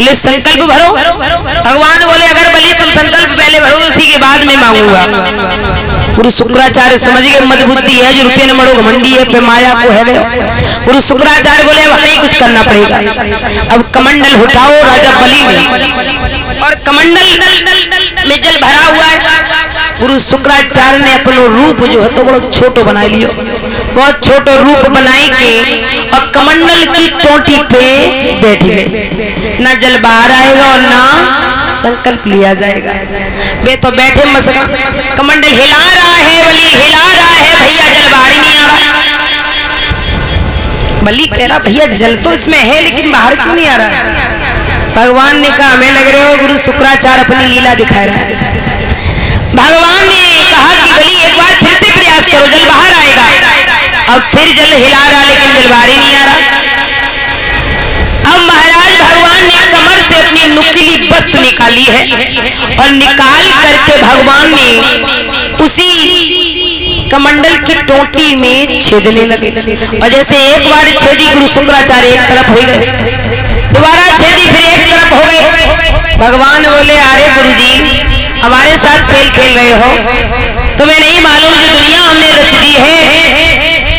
बोले संकल्प भरो। भगवान बोले अगर बलि तुम संकल्प पहले भरो उसी के बाद में मांगूंगा। गुरु शुक्राचार्य समझ गए मदबुद्धि है जो रुपये न मरो घमंडी है पे माया को है गए। गुरु शुक्राचार्य बोले अब नहीं कुछ करना पड़ेगा, अब कमंडल उठाओ राजा बलि में, और कमंडल में जल भरा हुआ है। गुरु शुक्राचार्य ने अपना रूप जो है तो बहुत छोटो बना लियो, बहुत छोटो रूप बनाई के और कमंडल की टोटी पे बैठ गए। ना जल बाहर आएगा और ना संकल्प लिया जाएगा। वे तो बैठे मसका, कमंडल हिला रहा है, बलि हिला रहा है, भैया जल बाहर ही नहीं आ रहा। बलि कह रहा भैया जल तो इसमें है लेकिन बाहर क्यों नहीं आ रहा। भगवान ने कहा हमें लग रहे हो गुरु शुक्राचार्य अपनी लीला दिखा रहा है। भगवान ने कहा कि बलि एक बार फिर से प्रयास करो, जल बाहर आएगा। अब फिर जल हिला रहा लेकिन जल बाहर ही नहीं आ रहा। अब महाराज भगवान ने कमर से अपनी नुकीली वस्तु निकाली है और निकाल करके भगवान ने उसी कमंडल की टोटी में छेदने लगे। और जैसे एक बार छेदी गुरु शुक्राचार्य एक तरफ हो गए, दोबारा छेदी फिर एक तरफ हो गए। भगवान बोले अरे गुरुजी हमारे साथ खेल खेल रहे हो, तुम्हें नहीं मालूम जो दुनिया हमने रच दी है,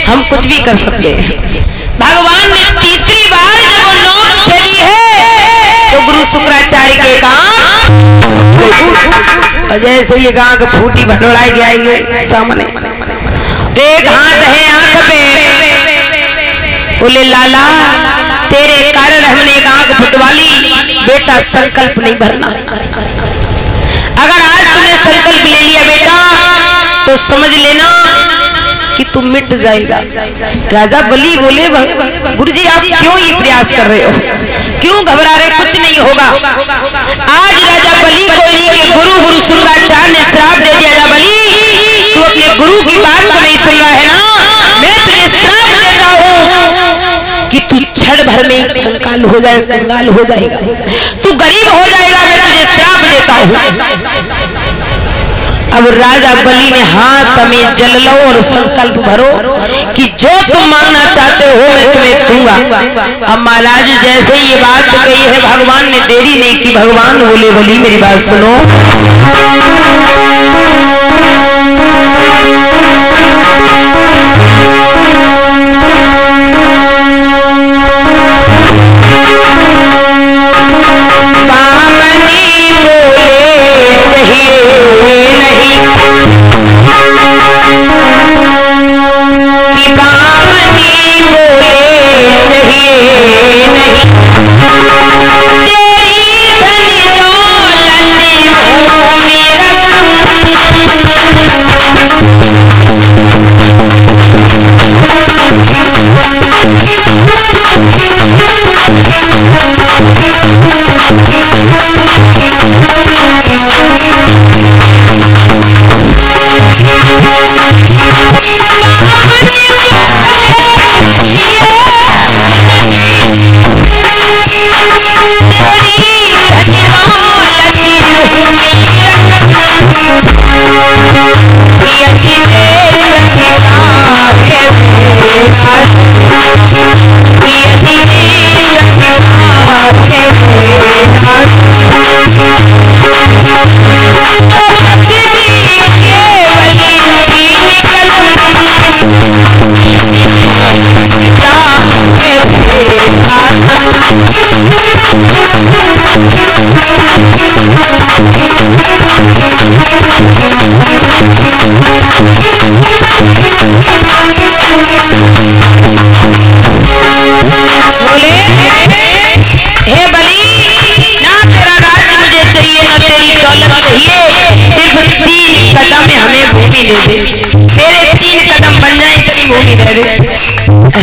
हम कुछ भी कर सकते हैं। भगवान ने तीसरी बार जब वो नोक छेदी है तो गुरु शुक्राचार्य के कान, और जैसे ये गांव का फूटी भटोड़ाई गया सामने, एक हाथ है आंख पे, बोले लाला तेरे कारण हमने एक आंख फुटवा ली, बेटा संकल्प नहीं भरना। अगर आज तुमने संकल्प ले लिया बेटा तो समझ लेना कि तुम मिट जाएगा। राजा बलि बोले गुरुजी आप क्यों ये प्रयास कर रहे हो, क्यों घबरा रहे, कुछ नहीं होगा। आज राजा बलि को इनके गुरु शुक्राचार्य ने श्राप दे दिया, राजा बलि तू अपने गुरु की बात को नहीं सुन रहा है ना, मैं तुझे श्राप देता हूँ कि तू क्षण भर में कंगाल हो जाएगा, कंगाल हो जाएगा, तू गरीब हो जाएगा, मैं तुझे श्राप देता हूँ। अब राजा बलि ने हाथ में जल लो और संकल्प भरो कि जो तुम मांगना चाहते हो मैं तुम्हें दूंगा। अब महाराज जैसे ये बात कही है भगवान ने देरी नहीं की। भगवान बोले बलि मेरी बात सुनो,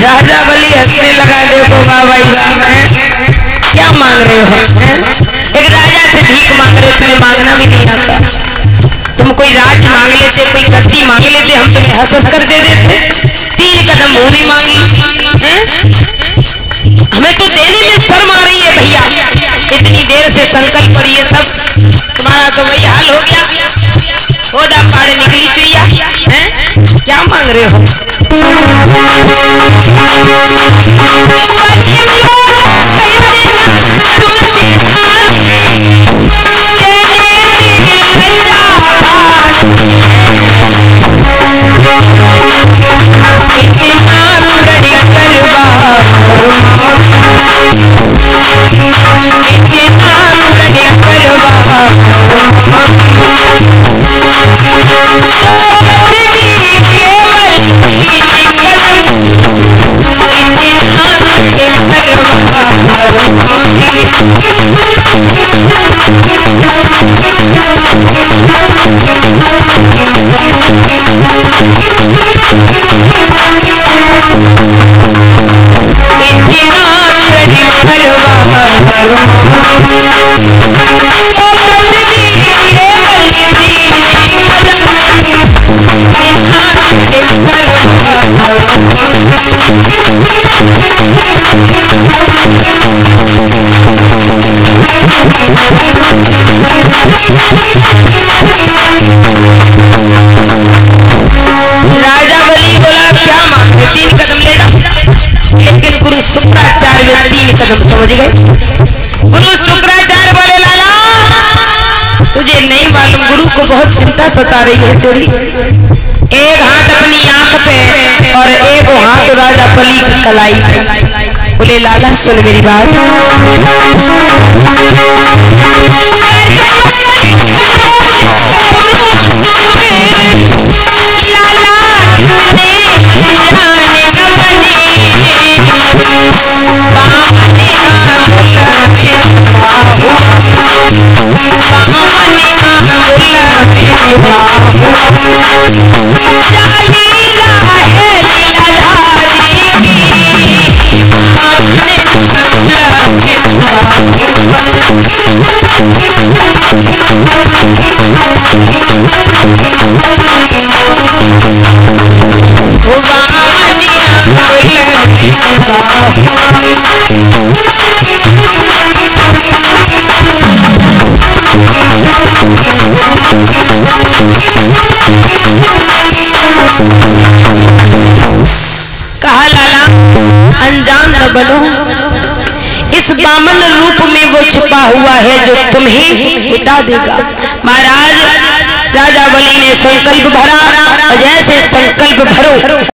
राजा बलि हंसने लगा। देखो वाह भाई वाह, क्या मांग रहे हो? एक राजा से भीख मांग रहे हो, तुम्हें मांगना भी नहीं आता। तुम कोई राज मांग लेते, कोई गद्दी मांग लेते, हम तुम्हें हंस हंस कर दे देते। 3 कदम भूमि मांगी, हमें तो देने में शर्म आ रही है भैया। इतनी देर से संकल्प पर ये सब तुम्हारा तो वही हाल हो गया, होदा पाड़े निकली चिड़िया है, क्या मांग रहे हो? समझ गए। गुरु शुक्राचार्य बोले लाला तुझे नहीं मालूम गुरु को बहुत चिंता सता रही है तेरी। एक हाथ अपनी आंख पे और एक हाथ राजा बलि की कलाई पे। बोले लाला सुन मेरी बात। कहा लाला अनजान न बनो, इस बामन रूप में वो छुपा हुआ है जो तुम्हें मिटा देगा। महाराज राजा बलि ने संकल्प भरा और जैसे संकल्प भरो